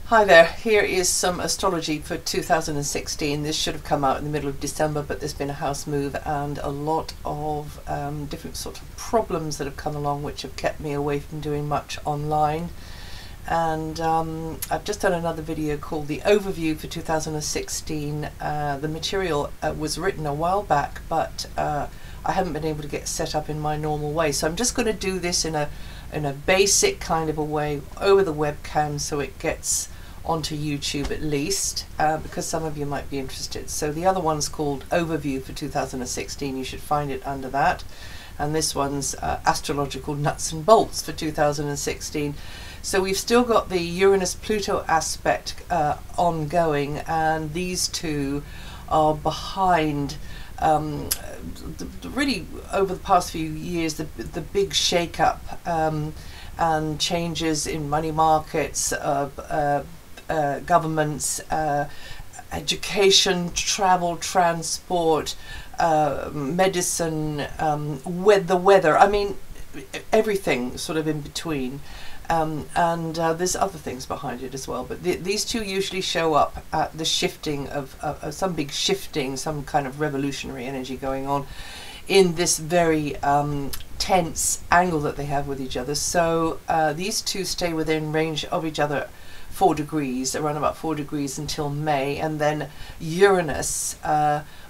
Hi there, here is some astrology for 2016. This should have come out in the middle of December, but there's been a house move and a lot of different sort of problems that have come along which have kept me away from doing much online. And I've just done another video called the Overview for 2016. The material was written a while back, but I haven't been able to get set up in my normal way. So I'm just going to do this in a basic kind of a way over the webcam so it gets onto YouTube at least, because some of you might be interested. So the other one's called Overview for 2016. You should find it under that. And this one's Astrological Nuts and Bolts for 2016. So we've still got the Uranus-Pluto aspect ongoing, and these two are behind really over the past few years the big shake-up and changes in money markets, governments, education, travel, transport, medicine, the weather, I mean everything sort of in between. And there's other things behind it as well, but these two usually show up at the shifting of some big shifting, some kind of revolutionary energy going on in this very tense angle that they have with each other. So these two stay within range of each other 4 degrees, around about 4 degrees until May, and then Uranus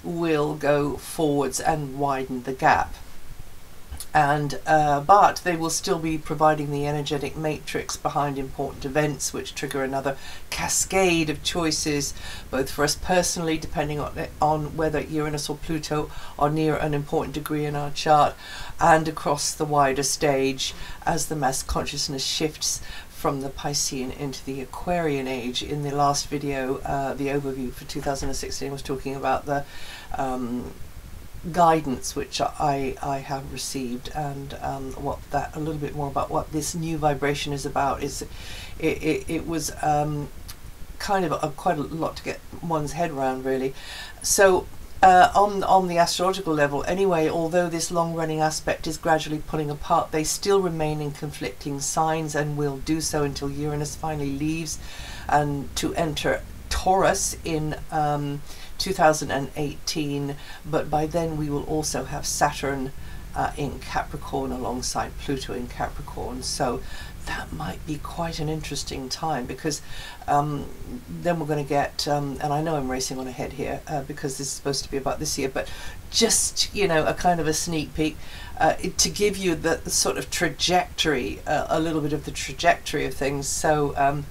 will go forwards and widen the gap. And but they will still be providing the energetic matrix behind important events which trigger another cascade of choices, both for us personally, depending on whether Uranus or Pluto are near an important degree in our chart, and across the wider stage as the mass consciousness shifts from the Piscean into the Aquarian age. In the last video, the overview for 2016 was talking about the guidance which I have received, and what that a little bit more about what this new vibration is about. Is it was kind of quite a lot to get one's head around, really. So on the astrological level anyway, although this long-running aspect is gradually pulling apart, they still remain in conflicting signs and will do so until Uranus finally leaves and to enter Taurus in 2018, but by then we will also have Saturn in Capricorn alongside Pluto in Capricorn. So that might be quite an interesting time, because then we're going to get, and I know I'm racing on ahead here because this is supposed to be about this year, but just, you know, a kind of a sneak peek to give you the sort of trajectory, a little bit of the trajectory of things. So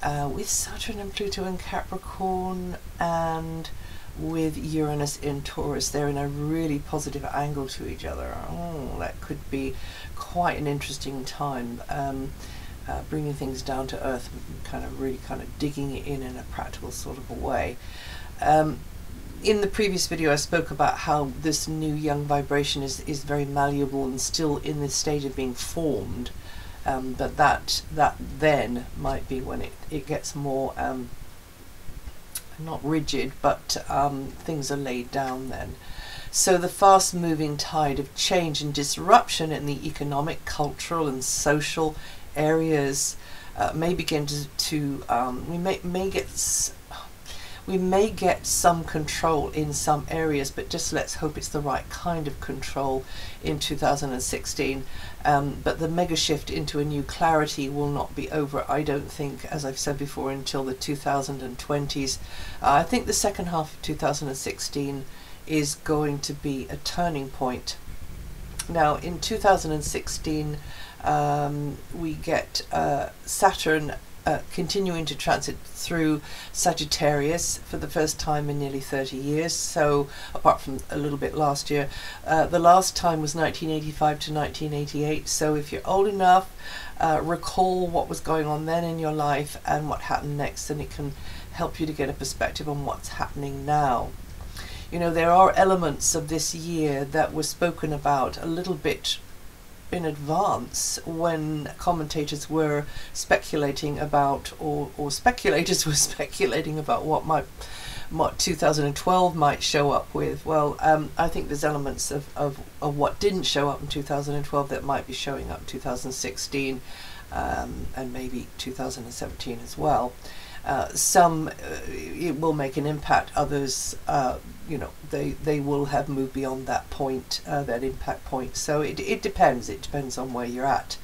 with Saturn and Pluto in Capricorn and with Uranus in Taurus, they're in a really positive angle to each other. Oh, that could be quite an interesting time, bringing things down to earth, really digging it in a practical sort of a way. In the previous video I spoke about how this new young vibration is very malleable and still in the stage of being formed, but that then might be when it gets more not rigid, but things are laid down then. So the fast-moving tide of change and disruption in the economic, cultural and social areas may begin to we may get some control in some areas, but just let's hope it's the right kind of control in 2016. But the mega shift into a new clarity will not be over, I don't think, as I've said before, until the 2020s. I think the second half of 2016 is going to be a turning point. Now in 2016 we get Saturn continuing to transit through Sagittarius for the first time in nearly 30 years, so apart from a little bit last year. The last time was 1985 to 1988, so if you're old enough, recall what was going on then in your life and what happened next, and it can help you to get a perspective on what's happening now. You know, there are elements of this year that were spoken about a little bit in advance when commentators were speculating about, or speculators were speculating about what 2012 might show up with. Well, I think there's elements of what didn't show up in 2012 that might be showing up in 2016. and maybe 2017 as well. Some it will make an impact, others you know, they will have moved beyond that point, that impact point. So it depends on where you're at.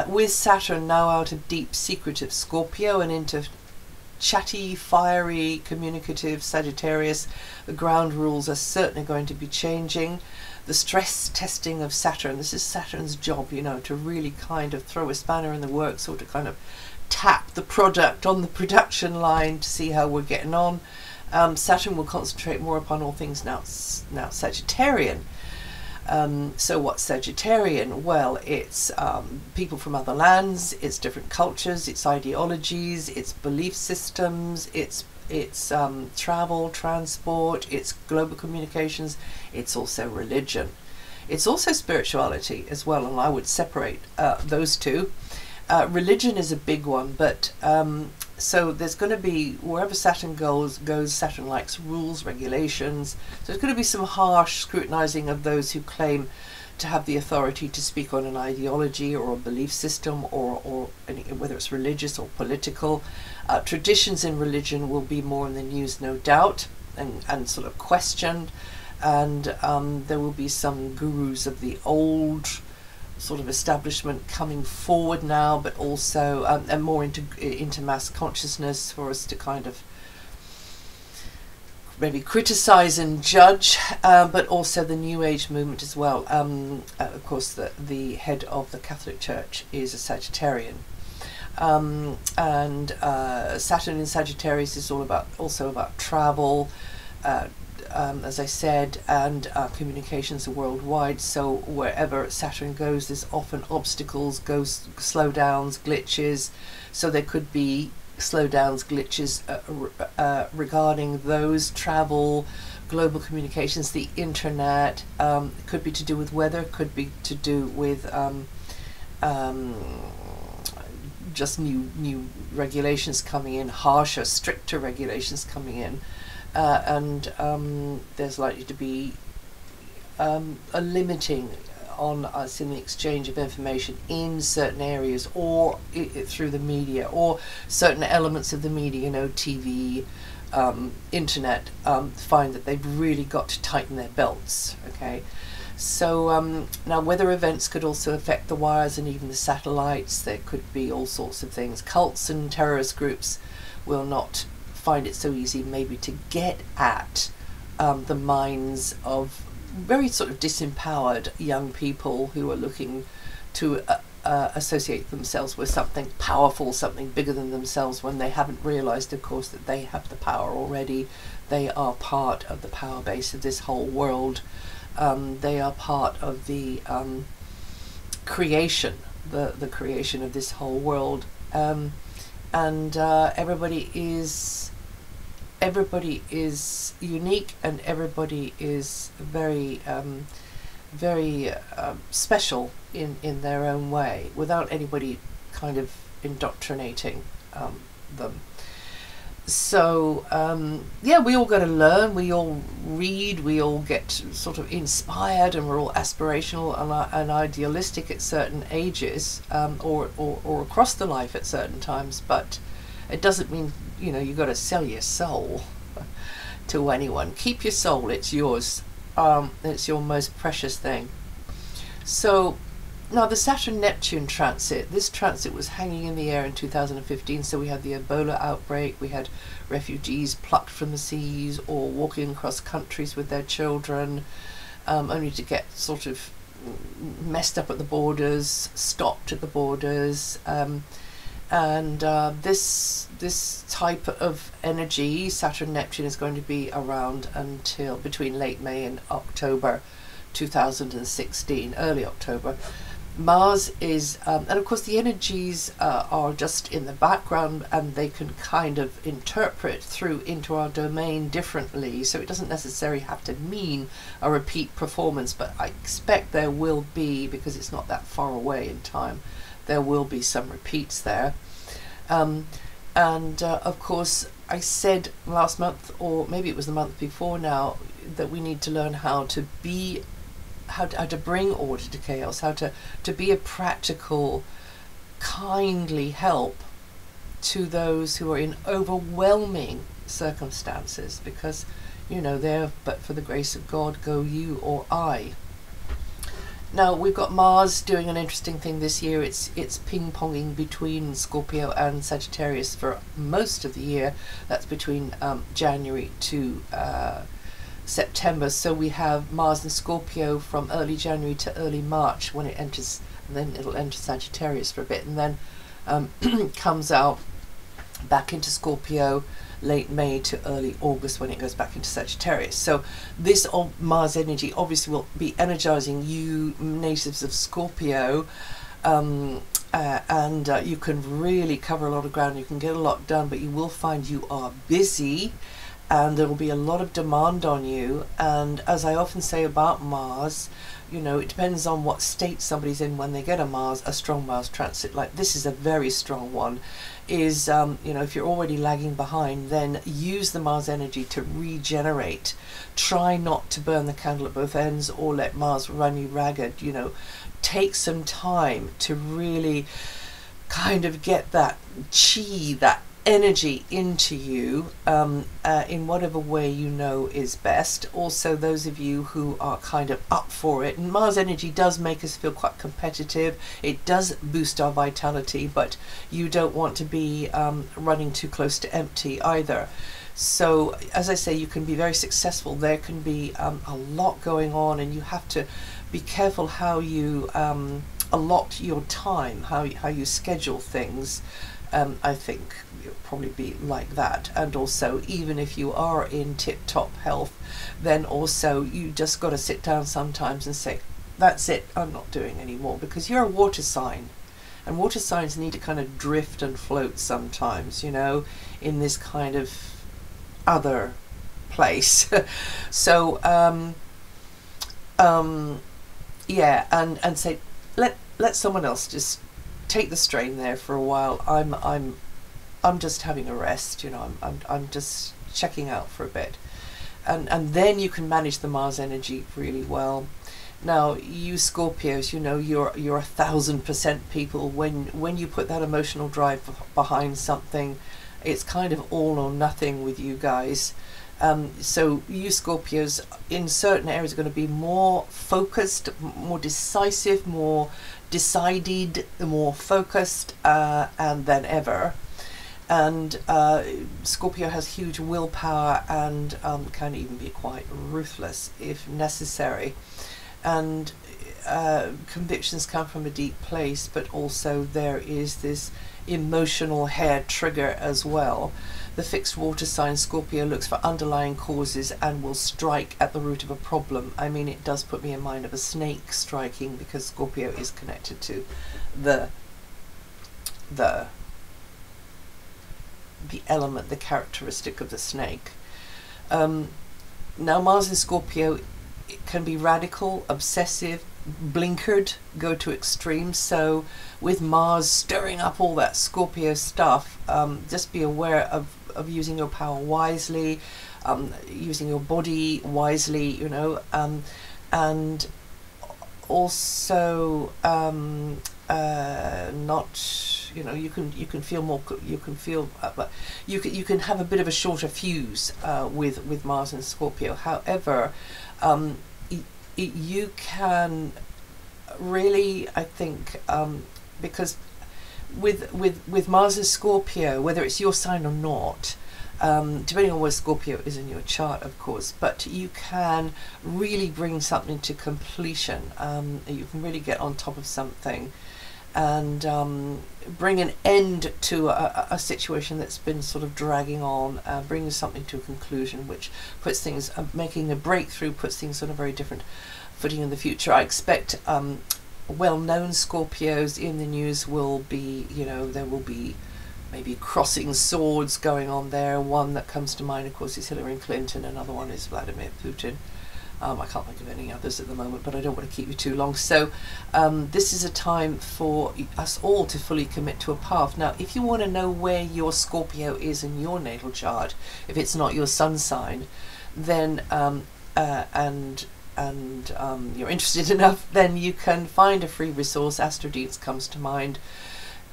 With Saturn now out of deep secretive Scorpio and into chatty, fiery, communicative Sagittarius, the ground rules are certainly going to be changing. The stress testing of Saturn, this is Saturn's job, you know, to really kind of throw a spanner in the works, or to kind of tap the product on the production line to see how we're getting on. Saturn will concentrate more upon all things now Sagittarian. So what's Sagittarian? Well, it's people from other lands, it's different cultures, it's ideologies, it's belief systems, it's travel, transport, it's global communications, it's also religion. It's also spirituality as well, and I would separate those two. Religion is a big one, but so there's going to be, wherever Saturn goes, Saturn likes rules, regulations. So there's going to be some harsh scrutinizing of those who claim to have the authority to speak on an ideology or a belief system, or whether it's religious or political. Traditions in religion will be more in the news, no doubt, and sort of questioned. And there will be some gurus of the old sort of establishment coming forward now, but also and more into mass consciousness for us to kind of maybe criticize and judge, but also the New Age movement as well. Of course, the head of the Catholic Church is a Sagittarian, and Saturn in Sagittarius is also about travel, as I said, and communications worldwide. So wherever Saturn goes, there's often obstacles, slowdowns, glitches. So there could be slowdowns, glitches regarding those, travel, global communications, the internet. Could be to do with weather, could be to do with just new regulations coming in, harsher, stricter regulations coming in. And there's likely to be a limiting on us in the exchange of information in certain areas, or through the media, or certain elements of the media, you know, TV, internet, find that they've really got to tighten their belts. Okay, so now weather events could also affect the wires and even the satellites. There could be all sorts of things. Cults and terrorist groups will not find it so easy maybe to get at the minds of very sort of disempowered young people who are looking to associate themselves with something powerful, something bigger than themselves, when they haven't realized, of course, that they have the power already. They are part of the power base of this whole world. They are part of the creation, the creation of this whole world. And everybody is unique, and everybody is very special in their own way, without anybody kind of indoctrinating them. So yeah, we all got to learn, we all read, we all get sort of inspired, and we're all aspirational and idealistic at certain ages, or across the life at certain times, but it doesn't mean, you know, you've got to sell your soul to anyone. Keep your soul, it's yours. It's your most precious thing. So now the Saturn-Neptune transit, this transit was hanging in the air in 2015. So we had the Ebola outbreak, we had refugees plucked from the seas or walking across countries with their children, only to get sort of messed up at the borders, stopped at the borders. And this type of energy, Saturn-Neptune, is going to be around until between late May and October 2016, early October. Mars is, and of course the energies are just in the background, and they can kind of interpret through into our domain differently, so it doesn't necessarily have to mean a repeat performance, but I expect there will be, because it's not that far away in time, there will be some repeats there. Of course, I said last month, or maybe it was the month before now, that we need to learn how to bring order to chaos, how to be a practical kindly help to those who are in overwhelming circumstances, because, you know, there, but for the grace of God go you or I. Now we've got Mars doing an interesting thing this year. It's ping-ponging between Scorpio and Sagittarius for most of the year. That's between January to September. So we have Mars in Scorpio from early January to early March when it enters, and then it'll enter Sagittarius for a bit, and then comes out back into Scorpio late May to early August when it goes back into Sagittarius. So this Mars energy obviously will be energizing you natives of Scorpio, and you can really cover a lot of ground, you can get a lot done, but you will find you are busy and there will be a lot of demand on you. And as I often say about Mars, you know, it depends on what state somebody's in when they get a strong Mars transit. Like this is a very strong one. Is you know, if you're already lagging behind, then use the Mars energy to regenerate. Try not to burn the candle at both ends or let Mars run you ragged. You know, take some time to really kind of get that chi, that energy into you in whatever way you know is best. Also, those of you who are kind of up for it, and Mars energy does make us feel quite competitive, it does boost our vitality, but you don't want to be running too close to empty either. So as I say, you can be very successful. There can be a lot going on, and you have to be careful how you allot your time, how you schedule things. I think it'll probably be like that. And also, even if you are in tip-top health, then also you just got to sit down sometimes and say, that's it, I'm not doing anymore, because you're a water sign, and water signs need to kind of drift and float sometimes, you know, in this kind of other place. So yeah, and say, let someone else just take the strain there for a while. I'm just having a rest, you know, I'm just checking out for a bit, and then you can manage the Mars energy really well. Now you Scorpios, you know, you're 1000% people. When you put that emotional drive behind something, it's kind of all or nothing with you guys. So you Scorpios in certain areas are going to be more focused, more decisive, more decided, more focused and than ever. And Scorpio has huge willpower and can even be quite ruthless if necessary. And convictions come from a deep place, but also there is this emotional hair trigger as well. The fixed water sign Scorpio looks for underlying causes and will strike at the root of a problem. I mean, it does put me in mind of a snake striking, because Scorpio is connected to the element, the characteristic of the snake. Now Mars in Scorpio, it can be radical, obsessive, blinkered, go to extremes. So with Mars stirring up all that Scorpio stuff, just be aware of using your power wisely, using your body wisely, you know, and also not, you know, you can feel more, you can feel, but you can have a bit of a shorter fuse with Mars and Scorpio. However, you can really, I think, because with Mars and Scorpio, whether it's your sign or not, depending on where Scorpio is in your chart, of course, but you can really bring something to completion. You can really get on top of something and bring an end to a situation that's been sort of dragging on, bringing something to a conclusion, which puts things, making a breakthrough, puts things on a very different footing in the future. I expect well-known Scorpios in the news will be, you know, there will be maybe crossing swords going on there. One that comes to mind, of course, is Hillary Clinton. Another one is Vladimir Putin. I can't think of any others at the moment, but I don't want to keep you too long. So this is a time for us all to fully commit to a path. Now, if you want to know where your Scorpio is in your natal chart, if it's not your sun sign, then and you're interested enough, then you can find a free resource. Astrodeeds comes to mind.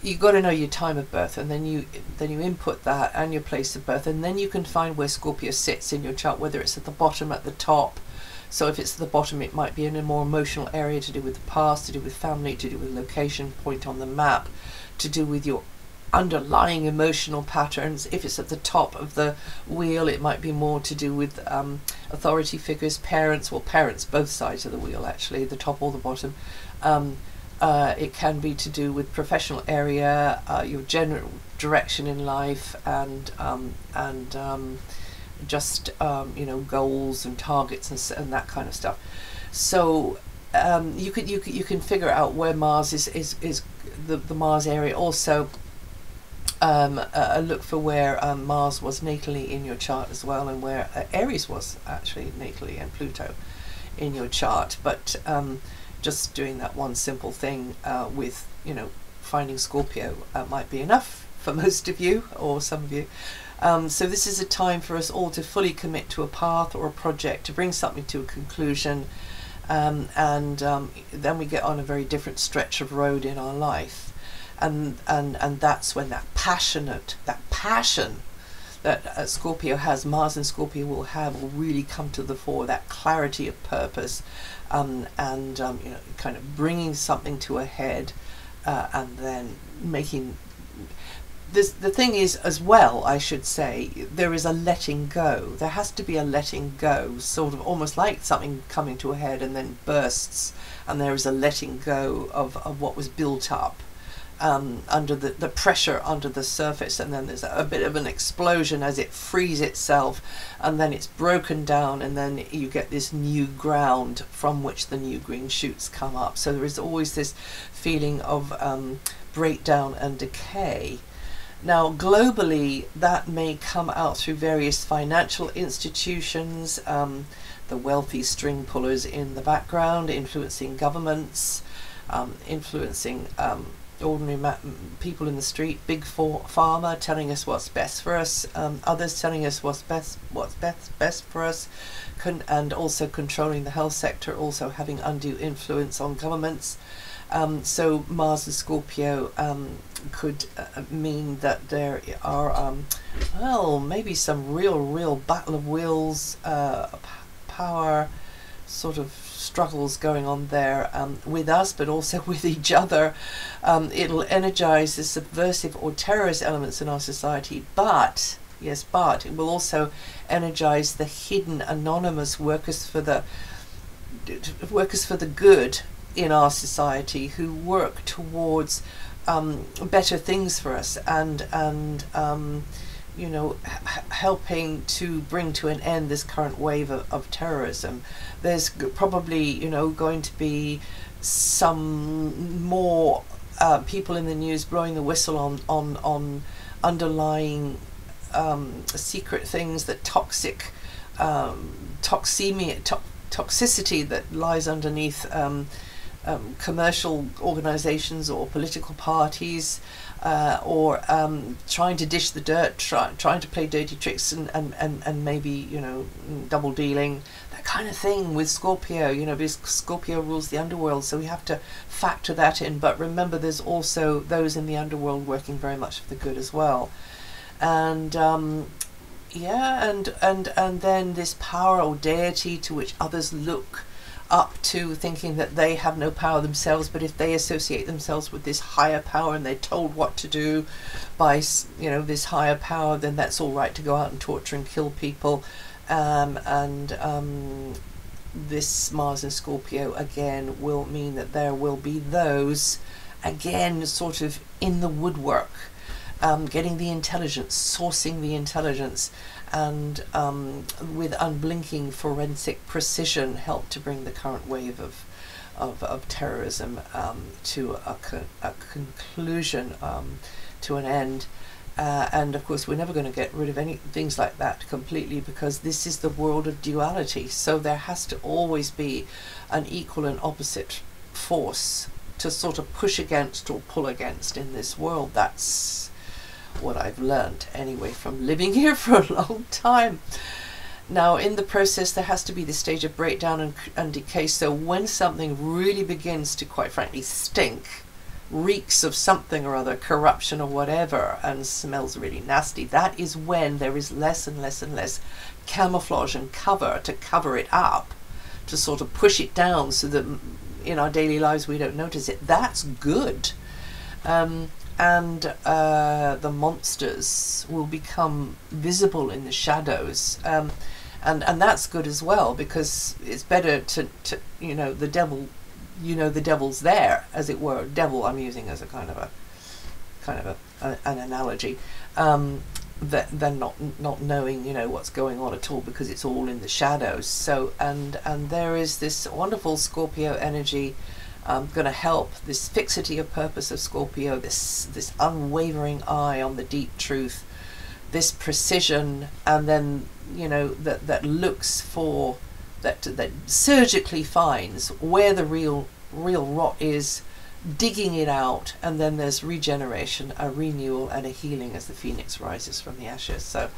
you got to know your time of birth, and then you input that and your place of birth, and then you can find where Scorpio sits in your chart, whether it's at the bottom, at the top. So if it's at the bottom, it might be in a more emotional area, to do with the past, to do with family, to do with location, point on the map, to do with your underlying emotional patterns. If it's at the top of the wheel, it might be more to do with authority figures, parents, well, parents, both sides of the wheel actually, the top or the bottom. It can be to do with professional area, your general direction in life, and just you know, goals and targets and that kind of stuff. So you can figure out where Mars is the Mars area. Also look for where Mars was natally in your chart as well, and where Aries was actually natally, and Pluto in your chart. But just doing that one simple thing with, you know, finding Scorpio might be enough for most of you, or some of you. So this is a time for us all to fully commit to a path or a project, to bring something to a conclusion, and then we get on a very different stretch of road in our life, and that's when that passion that Scorpio has, Mars and Scorpio will have, will really come to the fore. That clarity of purpose, and you know, kind of bringing something to a head, and then making this. The thing is, as well, I should say, there is a letting go. There has to be a letting go, sort of almost like something coming to a head and then bursts, and there is a letting go of what was built up under the pressure under the surface, and then there's a bit of an explosion as it frees itself, and then it's broken down, and then you get this new ground from which the new green shoots come up. So there is always this feeling of breakdown and decay. Now globally, that may come out through various financial institutions, the wealthy string pullers in the background influencing governments, influencing ordinary people in the street, big pharma telling us what's best for us, others telling us what's best for us, and also controlling the health sector, also having undue influence on governments. So Mars and Scorpio could mean that there are well, maybe some real battle of wills, power sort of struggles going on there, with us, but also with each other. It'll energize the subversive or terrorist elements in our society, but yes, but it will also energize the hidden, anonymous workers for the good in our society, who work towards better things for us, and you know, helping to bring to an end this current wave of terrorism. There's probably, you know, going to be some more people in the news blowing the whistle on underlying secret things, that toxicity that lies underneath commercial organizations or political parties, or trying to dish the dirt, trying to play dirty tricks, and maybe, you know, double dealing, that kind of thing with Scorpio, you know, because Scorpio rules the underworld, so we have to factor that in. But remember, there's also those in the underworld working very much for the good as well. And yeah, and then this power or deity to which others look up to, thinking that they have no power themselves, but if they associate themselves with this higher power and they're told what to do by, you know, this higher power, then that's all right to go out and torture and kill people. This Mars and Scorpio again will mean that there will be those again sort of in the woodwork, getting the intelligence, sourcing the intelligence, and with unblinking forensic precision help to bring the current wave of terrorism to a conclusion, to an end. And of course, we're never going to get rid of any things like that completely, because this is the world of duality. So there has to always be an equal and opposite force to sort of push against or pull against in this world. That's what I've learned anyway from living here for a long time. Now in the process, there has to be this stage of breakdown and decay. So when something really begins to, quite frankly, stink, reeks of something or other, corruption or whatever, and smells really nasty, that is when there is less and less and less camouflage and cover to cover it up, to sort of push it down so that in our daily lives we don't notice it. That's good. And the monsters will become visible in the shadows, and that's good as well, because it's better to you know, the devil, you know, the devil's there, as it were. Devil I'm using as a kind of an analogy, than not knowing, you know, what's going on at all, because it's all in the shadows. So and there is this wonderful Scorpio energy going to help, this fixity of purpose of Scorpio, this unwavering eye on the deep truth, this precision, and then, you know, that looks for, that surgically finds where the real rot is, digging it out, and then there's regeneration, a renewal, and a healing as the phoenix rises from the ashes. So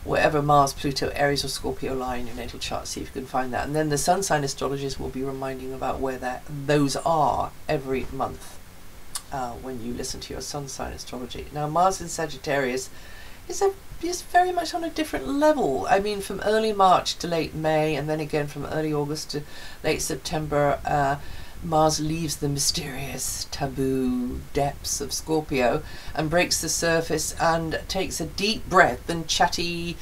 wherever Mars, Pluto, Aries or Scorpio lie in your natal chart, see if you can find that. And then the sun sign astrologist will be reminding about where those are every month when you listen to your sun sign astrology. Now Mars in Sagittarius is very much on a different level. I mean, from early March to late May, and then again from early August to late September, Mars leaves the mysterious, taboo depths of Scorpio and breaks the surface and takes a deep breath, and chatty,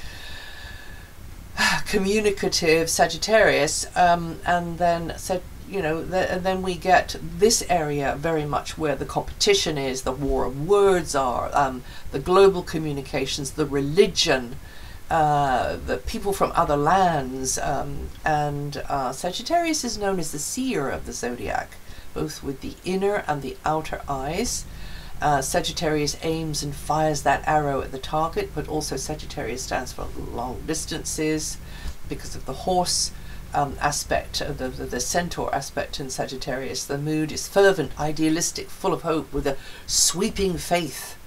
communicative Sagittarius, and then said, you know, and then we get this area very much where the competition is, the war of words are, the global communications, the religion, the people from other lands, and Sagittarius is known as the seer of the zodiac, both with the inner and the outer eyes. Sagittarius aims and fires that arrow at the target, but also Sagittarius stands for long distances because of the horse aspect, the centaur aspect in Sagittarius. The mood is fervent, idealistic, full of hope, with a sweeping faith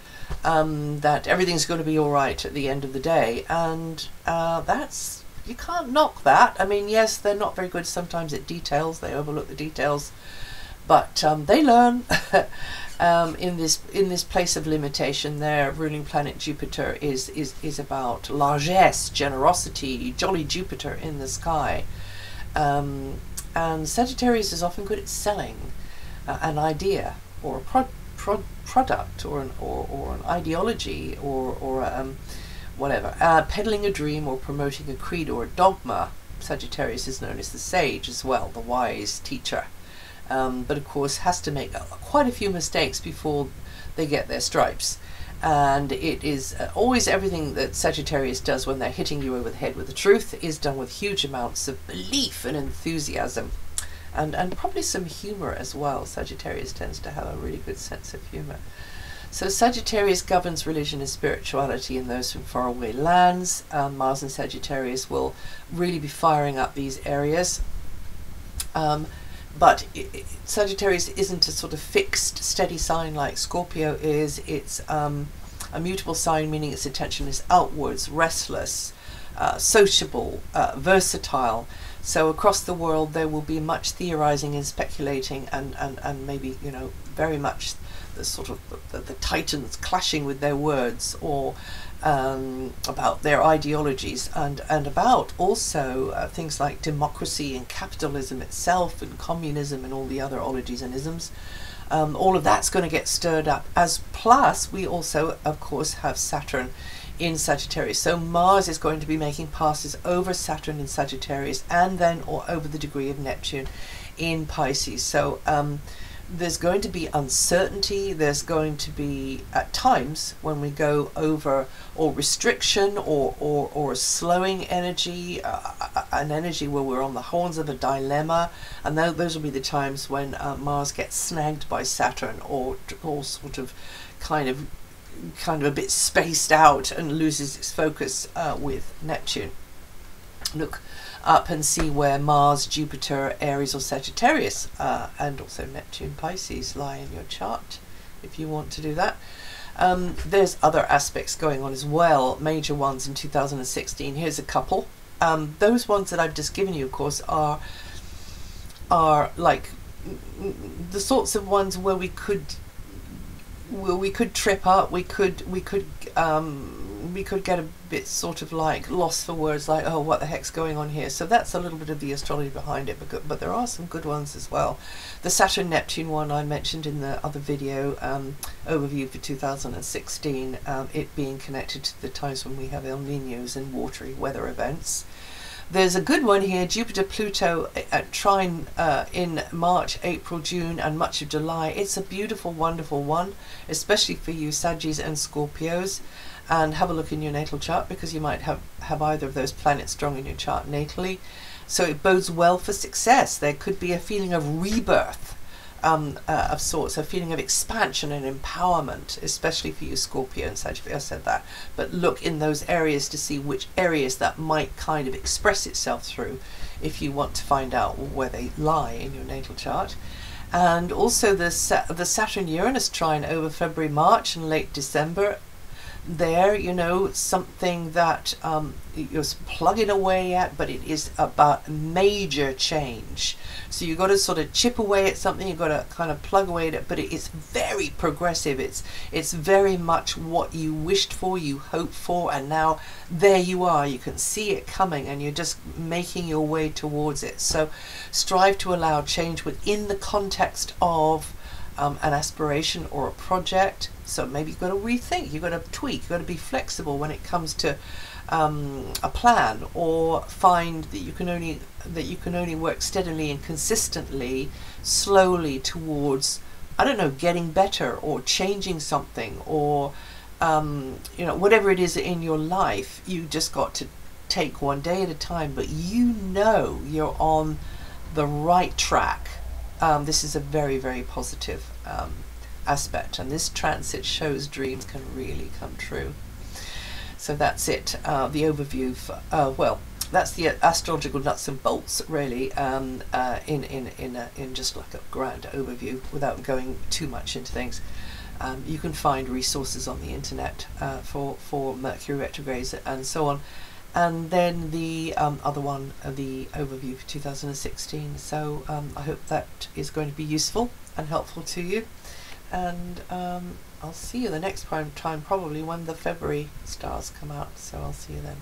that everything's going to be all right at the end of the day, and that's, you can't knock that. I mean, yes, they're not very good sometimes at details, they overlook the details, but they learn. In this place of limitation, their ruling planet Jupiter is about largesse, generosity, jolly Jupiter in the sky, and Sagittarius is often good at selling an idea or a product or an ideology or whatever, peddling a dream or promoting a creed or a dogma. Sagittarius is known as the sage as well, the wise teacher, but of course has to make quite a few mistakes before they get their stripes. And it is always, everything that Sagittarius does when they're hitting you over the head with the truth is done with huge amounts of belief and enthusiasm. And probably some humor as well. Sagittarius tends to have a really good sense of humor. So Sagittarius governs religion and spirituality in those from faraway lands. Mars and Sagittarius will really be firing up these areas. But Sagittarius isn't a sort of fixed, steady sign like Scorpio is. It's a mutable sign, meaning its attention is outwards, restless, sociable, versatile. So across the world there will be much theorizing and speculating, and maybe, you know, very much the sort of the titans clashing with their words, or about their ideologies, and about also things like democracy and capitalism itself and communism and all the other ologies and isms. All of that's going to get stirred up, as plus we also of course have Saturn in Sagittarius. So Mars is going to be making passes over Saturn in Sagittarius, and then or over the degree of Neptune in Pisces. So there's going to be uncertainty, there's going to be at times when we go over, or restriction, or a slowing energy, an energy where we're on the horns of a dilemma, and those will be the times when Mars gets snagged by Saturn, or sort of kind of a bit spaced out and loses its focus with Neptune. Look up and see where Mars, Jupiter, Aries or Sagittarius, and also Neptune, Pisces lie in your chart if you want to do that. There's other aspects going on as well, major ones in 2016. Here's a couple. Those ones that I've just given you, of course, are like the sorts of ones where we could we could trip up. We could get a bit sort of like lost for words, like, oh, what the heck's going on here? So that's a little bit of the astrology behind it, but there are some good ones as well. The Saturn Neptune one I mentioned in the other video overview for 2016, it being connected to the times when we have El Niños and watery weather events. There's a good one here, Jupiter-Pluto at trine in March, April, June and much of July. It's a beautiful, wonderful one, especially for you Saggies and Scorpios. And have a look in your natal chart, because you might have either of those planets strong in your chart natally. So it bodes well for success. There could be a feeling of rebirth of sorts, a feeling of expansion and empowerment, especially for you Scorpio and Sagittarius. I said that, but look in those areas to see which areas that might kind of express itself through, if you want to find out where they lie in your natal chart. And also the Saturn-Uranus trine over February, March and late December. There, you know, something that you're plugging away at, but it is about major change. So you've got to sort of chip away at something, you've got to kind of plug away at it, but it is very progressive. It's very much what you wished for, you hoped for, and now there you are. You can see it coming and you're just making your way towards it. So strive to allow change within the context of an aspiration or a project. So maybe you've got to rethink, you've got to tweak, you've got to be flexible when it comes to a plan, or find that you can only work steadily and consistently, slowly towards, I don't know, getting better or changing something, or you know, whatever it is in your life. You just got to take one day at a time, but you know you're on the right track. This is a very, very positive aspect, and this transit shows dreams can really come true. So that's it, the overview for, well, that's the astrological nuts and bolts, really, in just like a grand overview, without going too much into things. You can find resources on the internet for Mercury retrogrades and so on. And then the other one, the overview for 2016. So I hope that is going to be useful and helpful to you. And I'll see you the next time, probably when the February stars come out. So I'll see you then.